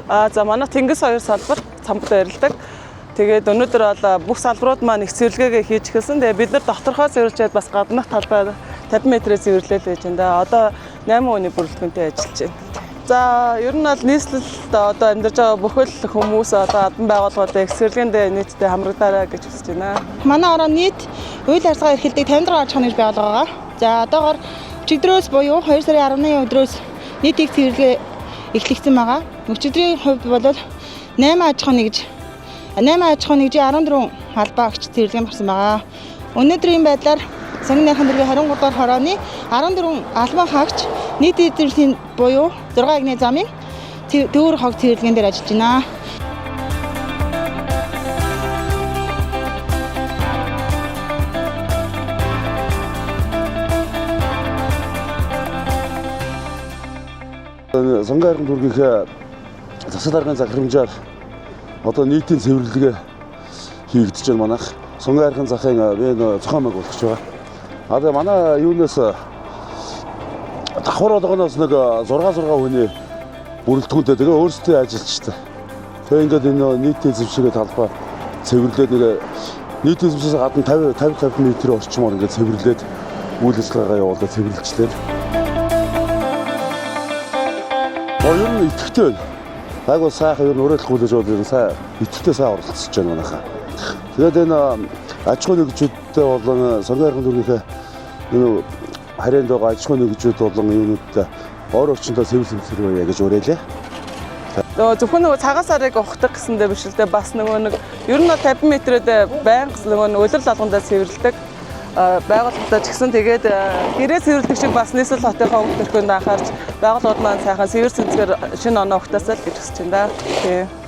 За манай Тэнгис хоёр салбар цамбад байрладаг. Тэгээд өнөөдөр бол бүх салбарууд маань их цэвэрлэгээ хийж эхэлсэн. Тэгээд бид нар доторхоо цэвэрлжээд бас гаднах талбай 50 м-ээр цэвэрлээд байж байна. Одоо 8 хүний бүрэлдэхүүнтэй ажиллаж байна. За ер нь бол нийслэлд одоо амьдарч байгаа бүхэл хүмүүс одоо албан байгууллагуудаа их цэвэрлэгэнд нийтдээ хамрагдаарай гэж хүсэж байна. Манай орон нийт үйл ажиллагаа эрхэлдэг 56 аж ахуйн нэгж байгууллага байгаа. За одоогоор өчигдрөөс буюу 2 сарын 10-ны өдрөөс нийт их цэвэрлэгээ эхлэгдсэн байгаа. Өчигдрийн хувьд бол 8 аж ахуйн нэгжийн 14 албаа агч цэвэрлэгээ гарсан байгаа. Өнөөдрийн байдлаар Сонгын найрхан дэргийн 23 дугаар хорооны 14 албан хаагч нийт эзэмшлийн буюу 6 агны замын төвөр хог цэвэрлэгэн дээр ажиллаж байна. Сонгын найрхан дүүргийнхээ засаг даргын захирамжаар одоо нийтийн цэвэрлэгээ хийгдэж байна манайх. Сонгын найрхан захын энэ зохион байгуулагч байгаа. Одоо манай юунаас давхар болгоноос нэг 6 хүний бүрэлдэхүүнтэй тэгээ өөрсдөө ажиллажтай. Тэгээ ингээд энэ нийтийн эзэмшигээ талбай цэвэрлээд нэг нийтийн эзэмшээс гадна 50 м орчмоор ингээд цэвэрлээд үйл ажиллагаагаа явуулаад цэвэрлжлээ. Ер нь итгэвтэй байна. Айгуу сайхан ер нь уриалгуулж бол ер нь сайн итгэвтэй сайн оролцож байна манайхаа. Тэгээд энэ аж ахуйн нэгжүүдтэй болон Сонгын найрхан дүүргийнхээ энэ харьяанд байгаа аж ахуйн нэгжүүд болон юунуудтай ор орчиндөө цэвэрлэх гэж уриалъя. Зөвхөн нөгөө цагаан сарыг ухдаг гэсэндээ биш л дээ бас нөгөө нэг ер нь 50 м-д байнга нөгөө улирал алгандаа цэвэрлдэг байгууллагатай ч гэсэн тэгээд гэрээ цэвэрлдэг шиг бас нийслэл хотынхоо өвд төрхөнд анхаарч байгууллагууд маань сайхан цэвэр цэцгээр шинэ оноо ухтаасаа л гэж хүсэж байна да.